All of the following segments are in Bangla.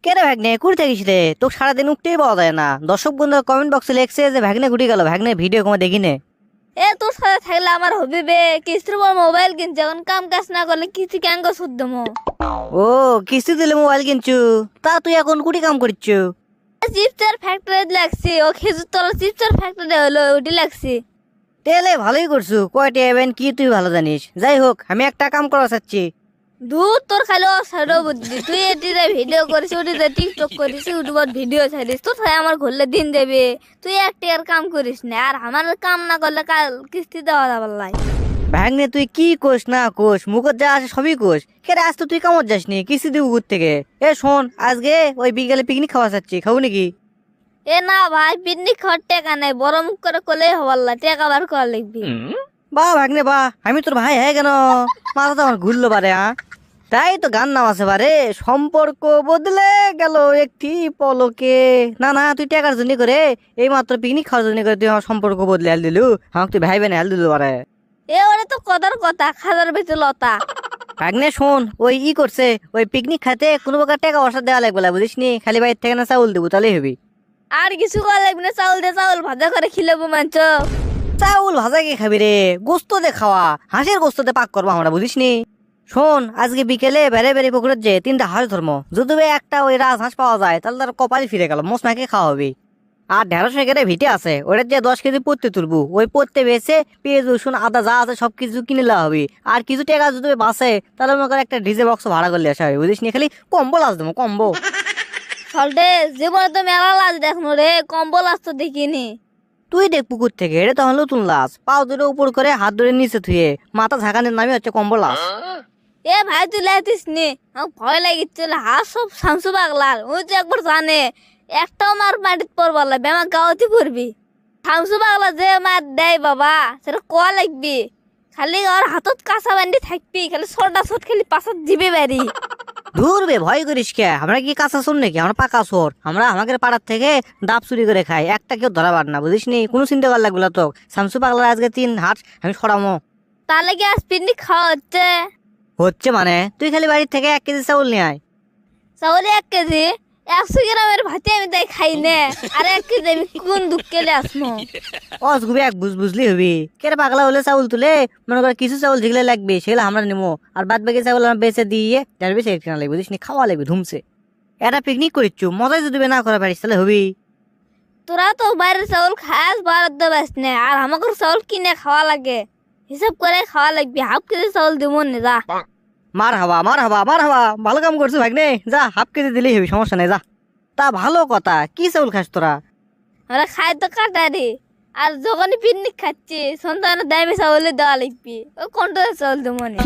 কে রে ভাগ্নে কুড়ি থাকিস রে? তোকে সারাদিন উঠতেই পাওয়া যায় না। দর্শক বন্ধু কমেন্ট বক্সে লিখছে যে ভাগ্নে কুটি গেল, ভাগ্নে ভিডিও কোনো দেখিনি। তোর সাথে থাকলে আমার হবে বে। কিস্তির পর মোবাইল কিনছে, এখন কাম কাজ না করলে কিস্তি কেন শুদ্ধ মো। ও, কিস্তি দিলে মোবাইল কিনছু? তা তুই এখন কুটি কাম করছু? চিপসের ফ্যাক্টরি লাগছে, ও খেজুর তলা চিপসের ফ্যাক্টরি হলো ওটি লাগছে। তেলে ভালোই করছু, কয়টি এবেন কি তুই ভালো জানিস। যাই হোক, আমি একটা কাম করা চাচ্ছি। দূর তোর খালি অসারও বুদ্ধি। তুই এটিতে ভিডিও করিস, ওটিতে টিকটক করিস, ইউটিউবত ভিডিও ছাড়িস, তোর সাথে আমার ঘুরলে দিন দেবে। তুই একটি আর কাম করিস না, আর আমার কাম না করলে কাল কিস্তি দেওয়া যাবার লাই। ভাগ্নে তুই কি কোষ না কোষ, মুখত যা আসে সবই কোষ। কে রে, আজ তো তুই কামত যাসনি, কিস্তি দিব ঘুর থেকে। শোন, আজকে ওই বিকেলে পিকনিক খাওয়া চাচ্ছি, খাবো নাকি? না ভাই, পিকনিক খাওয়ার টাকা নাই, বড় মুখ করে কলেই হবার লাই, টাকা বার করা লিখবি। বাহ ভাগ্নে বাহ, আমি তোর ভাই হ্যাঁ কেন? মাথা তো আমার ঘুরলো বারে। তাই তো গান নাম আছে বারে, সম্পর্ক বদলে গেল একটি পলকে। না না, তুই টাকার জন্য করে, এই মাত্র পিকনিক খাওয়ার জন্য করে তুই আমার সম্পর্ক বদলে আল দিলু। আমাকে তুই ভাই বেনে আল দিলু বারে। ওরে তো কথার কথা, খাজার বেঁচে লতা। ভাগ্নে শোন, ওই করছে, ওই পিকনিক খাতে কোনো প্রকার টাকা পয়সা দেওয়া লাগবে না, বুঝিস নি? খালি বাইর থেকে না চাউল দেবো, তাহলেই হবি। আর কিছু করা লাগবে না, চাউল দিয়ে চাউল ভাজা করে খিলাবো মাংস। চাউল ভাজা কি খাবি রে? গোস্ত দে খাওয়া, হাঁসের গোস্ত দে পাক করবো আমরা, বুঝিস নি? শোন, আজকে বিকেলে বেড়ে বেড়ে পুকুরের যে 3টা হাঁস ধর্ম, যদি একটা ওই রাজ হাঁস পাওয়া যায় তাহলে তার কপালই ফিরে গেল, মোস নাকি খাওয়া হবে। আর 150 কেটে ভিটে আছে, ওটার যে 10 কেজি পড়তে তুলবো, ওই পড়তে বেছে পেঁয়াজ রসুন আদা যা আছে সবকিছু কিনে নেওয়া হবে। আর কিছু টাকা যদি বাঁচে তাহলে মনে করে একটা ডিজে বক্স ভাড়া করলে আসা হবে, বুঝিস নি? খালি কম্বল আস দেবো, কম্বো। সল্টে জীবনে তো মেলা লাজ দেখনো রে, কম্বল আজ তো দেখিনি। তুই দেখ পুকুর থেকে, এটা তখন নতুন লাশ, পাও ধরে উপর করে হাত ধরে নিচে থুয়ে মাথা ঝাঁকানোর নামে হচ্ছে কম্বল লাশ। ভাই তুই লাইতিস নি, আমার ভয় লাগিছিল। হাত সব শামসু পাগলার, ওই যে একবার জানে একটাও মার মাটিত পড়বার লাগবে, আমার গাওয়াতে পড়বি। শামসু পাগলা যে মার দেয় বাবা, সেটা কোয়া লাগবি। খালি ওর হাতত কাঁচা বান্ডি থাকবি, খালি ছটা ছট খালি পাশাত দিবে বাড়ি। দূর বে, ভয় করিস কে? আমরা কি কাঁচা চোর নাকি? আমরা পাকা চোর। আমরা আমাদের পাড়ার থেকে ডাব চুরি করে খাই, একটা কেউ ধরা পার না, বুঝিস নি? কোনো চিন্তা করার লাগবে না তো। শামসু পাগলার আজকে 3 হাট আমি সরামো। তাহলে কি আজ পিকনিক খাওয়া হচ্ছে? হচ্ছে মানে তুই খালি বাড়ির থেকে 1 কেজি চাউল নিয়ে আয়। চাউলে 1 কেজি? 100 গ্রামের ভাতে আমি তাই খাই না, আর 1 কেজি আমি কোন দুঃখে আসমো। অসগুবি এক বুঝলি হবি। কে রে, পাগলা হলে চাউল তুলে মনে করে কিছু চাউল যেগুলো লাগবে সেগুলো আমরা নিবো, আর বাদ বাকি চাউল আমরা বেঁচে দিয়ে যার বেশি কিনা লাগবে, বুঝিস নি? খাওয়া লাগবে ধুমছে। এটা পিকনিক করিচ্ছু, মজাই যদি না করা পারিস তাহলে হবি। তোরা তো বাইরের চাউল খাস, বরাদ্দ বাস না, আর আমাকে চাউল কিনে খাওয়া লাগে। হিসাব করে খাওয়া লাগবে, 1/2 কেজি চাউল দিব না যা। মার হাবা মার হাবা মার হাবা, ভালো কাম করছো ভাগ্নে, যা 1/2 কেজি দিলেই হবি, সমস্যা নেই যা। তা ভালো কথা, কি চাউল খাস তোরা? আমরা খাই তো কাটারি, আর যখনই পিকনিক খাচ্ছি সন্তানের দামি চাউলে দেওয়া লাগবে, ওই কন্ট্রোলের চাউল দেবো না।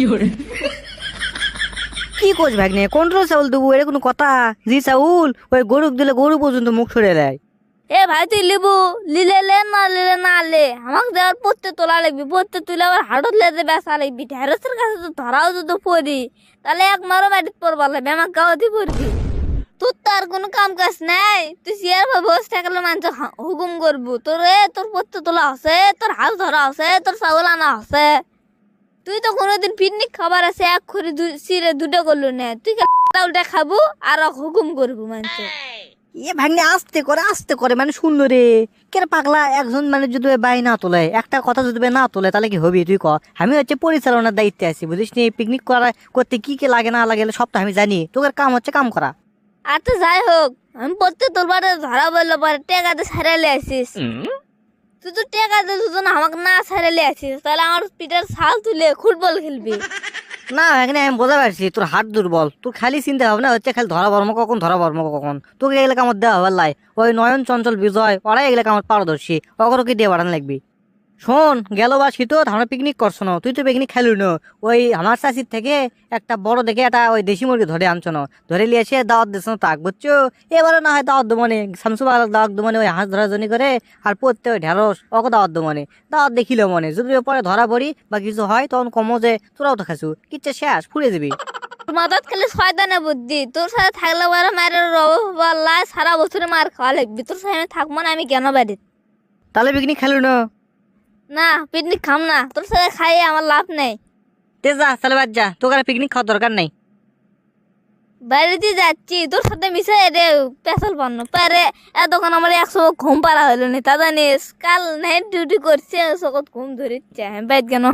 কি কোচ ভাগ্নে, কন্ট্রোল চাউল দেবো? এটা কোনো কথা? যে চাউল ওই গরুক দিলে গরু পর্যন্ত মুখ সরে দেয়। ভাই তুই লিবু, লিলে লে না লিলে না লে, আমাকে দেওয়ার পড়তে তোলা লাগবে, পড়তে তুলে আবার হাটত লেতে বেসা লাগবি। ঢেঁড়সের কাছে তো ধরাও যদি পড়ি তাহলে এক মারো মাটিত পড়বার লাগবে, আমার গাওয়াতে পড়বি। তোর তো আর কোনো কাম কাজ নাই, তুই চেয়ার পর বসে থাকলে মানুষ হুকুম করবো তোর। তোর পড়তে তোলা আছে, তোর হাল ধরা আছে, তোর চাউল আনা আছে। তুই তো কোনোদিন পিকনিক খাবার আছে এক খড়ি চিরে দুটো করলো না, তুই উল্টা খাবো আর হুকুম করবো মানুষ। ভাগ্নে আস্তে করে মানে শুনলো রে। কে রে পাগলা, একজন মানে যদি বাই না তোলে, একটা কথা যদি না তোলে তাহলে কি হবি তুই ক? আমি হচ্ছে পরিচালনার দায়িত্বে আছি, বুঝিস নি? পিকনিক করতে কি কি লাগে না লাগে সব তো আমি জানি। তোর কাম হচ্ছে কাম করা। আর তো যাই হোক, আমি পড়তে তোর বারে ধরা বললো পরে টেকাতে ছাড়াইলে আসিস। তুই তো টেকাতে দুজন আমাকে না ছাড়াইলে আসিস, তাহলে আমার পিঠের ছাল তুলে ফুটবল খেলবি। না এখানে আমি বোঝা পারছি তোর হাত দুর্বল, তোর খালি চিন্তা ভাবনা হচ্ছে খালি ধরা বর্ম কখন, ধরা বর্ম কখন। তোকে এগুলো কামড় দেওয়া হবার লাই, ওই নয়ন চঞ্চল বিজয় ওরাই এগুলো কামড় পারদর্শী, অগরও কি দিয়ে বাড়ানো লাগবি। শোন, গেল বা শীত আমরা পিকনিক করছো না, তুই তো পিকনিক খেলু না। ওই আমার চাষির থেকে একটা বড় দেখে একটা ওই দেশি মুরগি ধরে আনছো না, ধরে নিয়ে এসে দাওয়াত দিচ্ছ না তাক, বুঝছো? এবারে না হয় দাওয়াত দেবো মানে, শামসু দাওয়াত দেবো মানে, ওই হাঁস ধরা জনি করে আর পড়তে ওই ঢেঁড়স ওকে দাওয়াত দেবো মানে। দাওয়াত দেখিল মনে, যদি পরে ধরা পড়ি বা কিছু হয় তখন কমো যে তোরাও তো খাসু, কিচ্ছে শেষ ফুড়ে দিবি। মাথাত খালি শয়তানের বুদ্ধি, তোর সাথে থাকলে বড় মায়ের রবাল্লায় সারা বছরে মার খাওয়া লাগবি। তোর সাথে আমি থাকবো না, আমি কেন বাড়িত? তাহলে পিকনিক খেলু না? না পিকনিক খাম না, তোর সাথে খাইয়ে আমার লাভ নেই। তে যা তাহলে বাদ যা, তোকে আর পিকনিক খাওয়ার দরকার নাই। বাড়িতে যাচ্ছি তোর সাথে মিশে রে পেশাল পান্ন পারে এতক্ষণ আমার 100 ঘুম পারা হলো না তা জানিস কাল নাইট ডিউটি করছে সকত ঘুম ধরিচ্ছে বাইত কেন